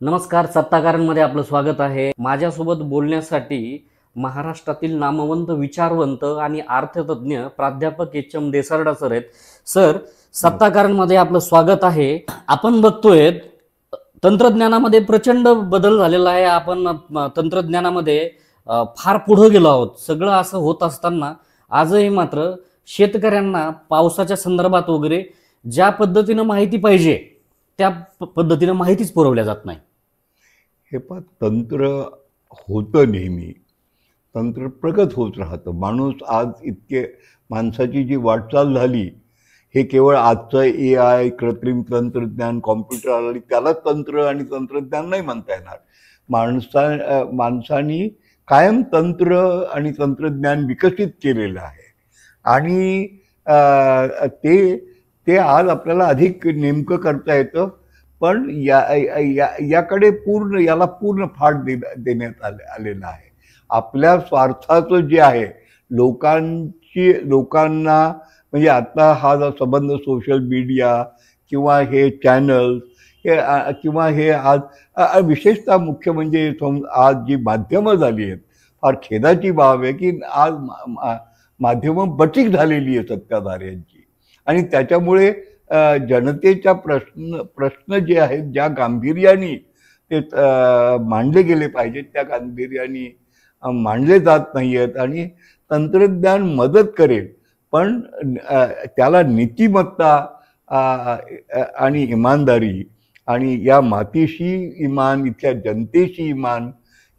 नमस्कार, सत्ताकारांमध्ये आपलं स्वागत आहे. माझ्यासोबत बोलण्यासाठी महाराष्ट्रातील नामवंत विचारवंत आणि अर्थतज्ञ प्राध्यापक एच.एम. देसारडा सर आहेत. सर, सत्ताकारांमध्ये आपलं स्वागत आहे. आपण बघतोय तंत्रज्ञानामध्ये प्रचंड बदल झालेला आहे. आपण तंत्रज्ञानामध्ये फार पुढे गेलो आहोत. सगळं असं होत असताना आजही मात्र शेतकऱ्यांना पावसाच्या संदर्भात वगैरे ज्या पद्धतीनं माहिती पाहिजे त्या पद्धतीनं माहितीच पुरवल्या जात नाही. हे पण तंत्र होतं, नेहमी तंत्र प्रगत होत राहतं. माणूस आज इतके माणसाची जी वाटचाल झाली, हे केवळ आजचं AI, कृत्रिम तंत्रज्ञान, कॉम्प्युटर आली त्याला तंत्र आणि तंत्रज्ञान नाही म्हणता येणार. माणसानी कायम तंत्र आणि तंत्रज्ञान विकसित केलेलं आहे आणि ते आज आपल्याला अधिक नेमकं करता येतं. पण याकडे याला पूर्ण फाट देण्यात आलेलं आहे. आपल्या स्वार्थाचं जे आहे, लोकांना म्हणजे आता हा जो संबंध सोशल मीडिया किंवा हे चॅनल्स किंवा हे आज विशेषतः मुख्य म्हणजे आज जी माध्यमं झाली आहेत, फार खेदाची बाब आहे की आज माध्यमं बटीक झालेली आहे सत्ताधाऱ्यांची आणि त्याच्यामुळे जनतेच्या प्रश्न जे आहेत ज्या गांभीर्याने ते मांडले गेले पाहिजेत त्या गांभीर्याने मांडले जात नाही आहेत. आणि तंत्रज्ञान मदत करेल पण त्याला नीतिमत्ता आणि इमानदारी आणि या मातीशी इमान, इथल्या जनतेशी इमान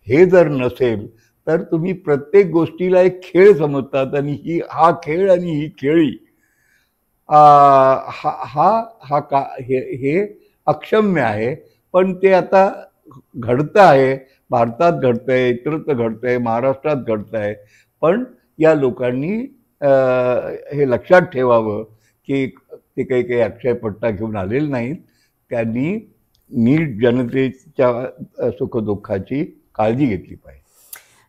हे जर नसेल तर तुम्ही प्रत्येक गोष्टीला एक खेळ समजतात आणि हा खेळ आणि ही खेळी हे अक्षम्य आहे. पण ते आता घडतं आहे, भारतात घडतंय, इतरत्र घडतंय, महाराष्ट्रात घडतंय. पण या लोकांनी हे लक्षात ठेवावं की ते काही अक्षयपट्टा घेऊन आलेले नाहीत. त्यांनी नीट जनतेच्या सुखदुःखाची काळजी घेतली पाहिजे.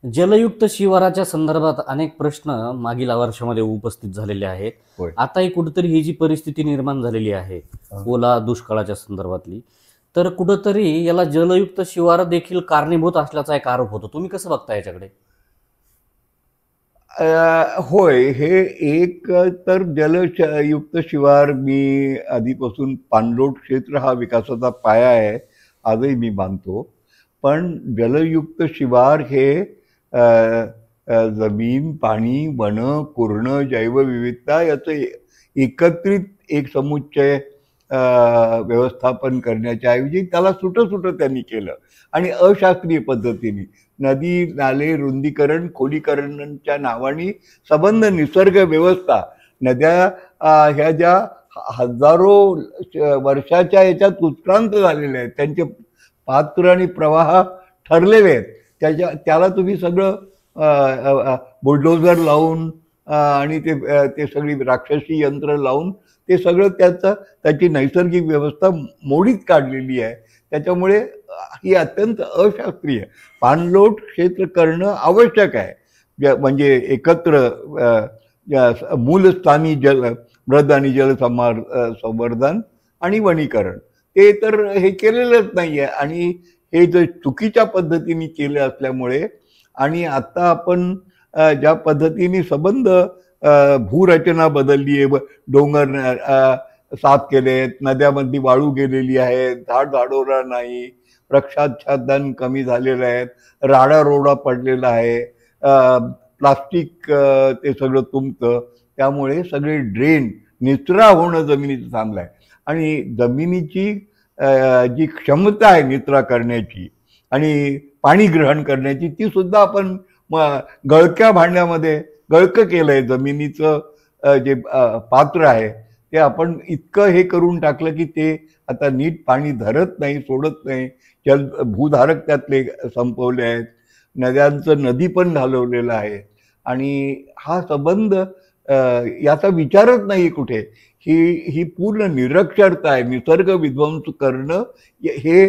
जलयुक्त शिवाराच्या संदर्भात अनेक प्रश्न मागील वर्षामध्ये उपस्थित झालेले आहेत. आताही कुठेतरी ही जी परिस्थिती निर्माण झालेली आहे ओला दुष्काळाच्या संदर्भातली, तर कुठेतरी याला जलयुक्त शिवार देखील कारणीभूत असल्याचा एक आरोप होतो. तुम्ही कसं बघता याच्याकडे? होय, हे एक तर जलयुक्त शिवार मी आधीपासून पाणलोट क्षेत्र हा विकासाचा पाया आहे आजही मी मानतो. पण जलयुक्त शिवार हे जमीन, पाणी, वन, पूर्ण जैवविविधता याचं एकत्रित एक समुच्चय व्यवस्थापन करण्याच्या ऐवजी त्याला सुटं त्यांनी केलं आणि अशास्त्रीय पद्धतीने नदी नाले रुंदीकरण खोलीकरणाच्या नावाने संबंध निसर्ग व्यवस्था, नद्या ह्या ज्या हजारो वर्षाच्या याच्यात उत्क्रांत झालेल्या आहेत, त्यांचे पात्र आणि प्रवाह ठरलेले आहेत, त्याला तुम्ही सगळं बुलडोझर लावून आणि ते सगळी राक्षसी यंत्र लावून ते सगळं त्याची नैसर्गिक व्यवस्था मोडीत काढलेली आहे. त्याच्यामुळे ही अत्यंत अशास्त्रीय पाणलोट क्षेत्र करणं आवश्यक आहे. म्हणजे एकत्र मूलस्थानी मृद आणि जल संवर्धन आणि वनीकरण ते तर हे केलेलंच नाही आहे आणि हे जर चुकीच्या पद्धतीने केले असल्यामुळे आणि आता आपण ज्या पद्धतीने संबंध भूरचना बदलली आहे, डोंगर साफ केले आहेत, नद्यामध्ये वाळू गेलेली आहे, झाडोरा नाही, वृक्षाच्छादन कमी झालेलं आहे, राडारोडा पडलेला आहे, प्लास्टिक ते सगळं तुंबतं, त्यामुळे सगळे ड्रेन निचरा होणं जमिनीचं थांबलं आहे आणि जमिनीची जी क्षमता आहे निचरा करण्याची आणि पाणी ग्रहण करण्याची ती सुद्धा आपण गळक्या भांड्यामध्ये गळकं केलंय. जमिनीचं जे पात्र आहे ते आपण इतकं हे करून टाकलं की ते आता नीट पाणी धरत नाही, सोडत नाही. भूधारक त्यातले संपवले आहेत, नद्यांचं नदी पण घालवलेलं आहे आणि हा संबंध याचा विचारच नाही कुठे. ही पूर्ण निरक्षरता आहे. निसर्ग विध्वंस करणं हे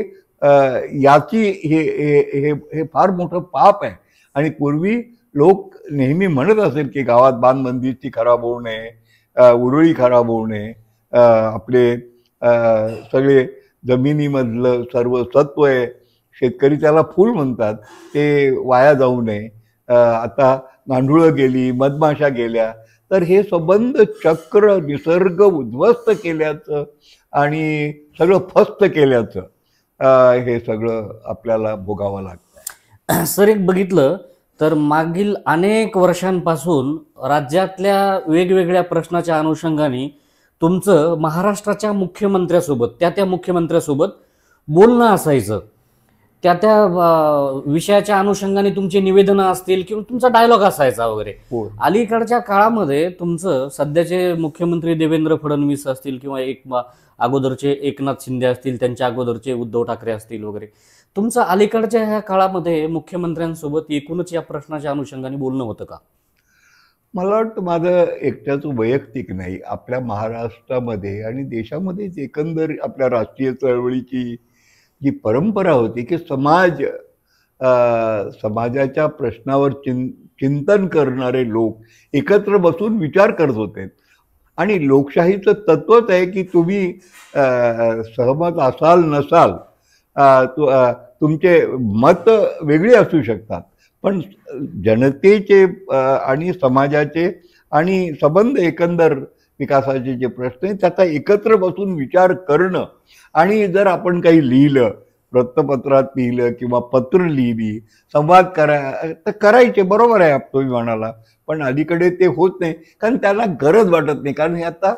हे फार मोठं पाप आहे. आणि पूर्वी लोक नेहमी म्हणत असेल की गावात बांधबंदिस्ती खराब होऊ नये, उरळी खराब होऊ नये, आपले सगळे जमिनीमधलं सर्व सत्व आहे, शेतकरी त्याला फूल म्हणतात, ते वाया जाऊ नये. आता गांडुळं गेली, मधमाशा गेल्या, तर हे संबंध चक्र निसर्ग उद्ध्वस्त केल्याचं आणि सगळं फस्त केल्याचं हे सगळं आपल्याला भोगावं लागतं. सर, एक बघितलं तर मागील अनेक वर्षांपासून राज्यातल्या वेगवेगळ्या प्रश्नाच्या अनुषंगाने तुमचं महाराष्ट्राच्या मुख्यमंत्र्यासोबत त्या मुख्यमंत्र्यासोबत बोलणं असायचं. त्या विषयाच्या अनुषंगाने तुमची निवेदनं असतील किंवा तुमचा डायलॉग असायचा वगैरे. हो. अलीकडच्या काळामध्ये तुमचं सध्याचे मुख्यमंत्री देवेंद्र फडणवीस असतील किंवा अगोदरचे एकनाथ शिंदे असतील, त्यांच्या अगोदरचे उद्धव ठाकरे असतील वगैरे, तुमचं अलीकडच्या ह्या काळामध्ये मुख्यमंत्र्यांसोबत एकूणच या प्रश्नाच्या अनुषंगाने बोलणं होतं का? मला वाटतं माझं एकट्याचं वैयक्तिक नाही, आपल्या महाराष्ट्रामध्ये आणि देशामध्येच एकंदर आपल्या राष्ट्रीय चळवळीची जी परंपरा होती की समाजाच्या प्रश्नावर चिंतन करणारे लोक एकत्र बसून विचार करत होते. आणि लोकशाहीचं तत्वच आहे की तुम्ही सहमत असाल नसाल, तुमचे मत वेगळे असू शकतात, पण जनतेचे आणि समाजाचे आणि संबंध एकंदर विकासाचे जे प्रश्न आहेत त्याचा एकत्र बसून विचार करणं. आणि जर आपण काही लिहिलं, वृत्तपत्रात लिहिलं किंवा पत्र लिहिली, संवाद तर करायचे, बरोबर आहे तुम्ही म्हणाला, पण अलीकडे ते होत नाही, कारण त्याला गरज वाटत नाही. कारण हे आता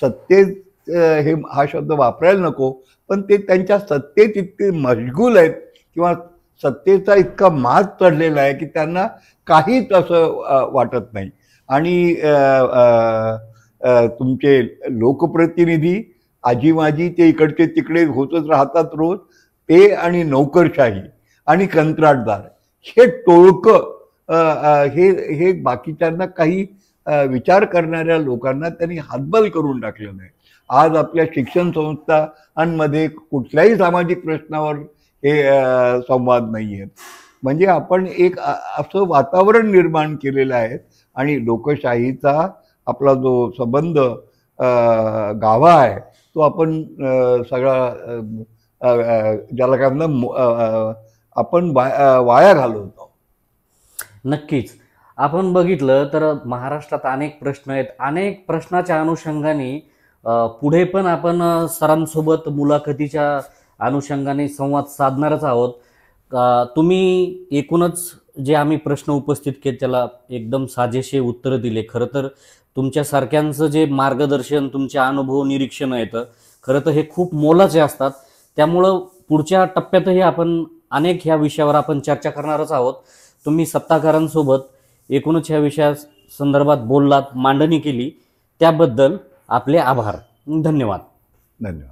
सत्तेत हा शब्द वापरायला नको, पण ते त्यांच्या सत्तेत इतके मशगूल आहेत किंवा सत्तेचा इतका माज चढलेला आहे की त्यांना काहीच असं वाटत नाही. आणि तुमचे लोकप्रतिनिधी आजी ते इकडचे तिकडे होतच राहतात रोज, ते आणि नोकरशाही आणि कंत्राटदार हे टोळकं हे बाकीच्यांना काही विचार करणाऱ्या लोकांना त्यांनी हातबल करून टाकलेलं आहे. आज आपल्या शिक्षण संस्थांमध्ये कुठल्याही सामाजिक प्रश्नावर हे संवाद नाही आहेत. म्हणजे आपण एक असं वातावरण निर्माण केलेलं आहे आणि लोकशाहीचा आपला जो संबंध गाभा आहे तो आपण सगळा ज्याला काय म्हणतात आपण वाया घालवतो. नक्कीच. आपण बघितलं तर महाराष्ट्रात अनेक प्रश्न आहेत. अनेक प्रश्नाच्या अनुषंगाने पुढे पण आपण सरांसोबत मुलाखतीच्या अनुषंगाने संवाद साधणारच आहोत. तुम्ही एकूणच जे आम्ही प्रश्न उपस्थित केले त्याला एकदम साजेसे उत्तर दिले. खरं तर तुमच्यासारख्यांचं जे मार्गदर्शन, तुमचे अनुभव, निरीक्षण येतं, खरं तर हे खूप मोलाचे असतात. त्यामुळं पुढच्या टप्प्यातही आपण अनेक ह्या विषयावर आपण चर्चा करणारच आहोत. तुम्ही सत्ताकारांसोबत एकूणच ह्या विषया संदर्भात बोललात, मांडणी केली, त्याबद्दल आपले आभार. धन्यवाद. धन्यवाद.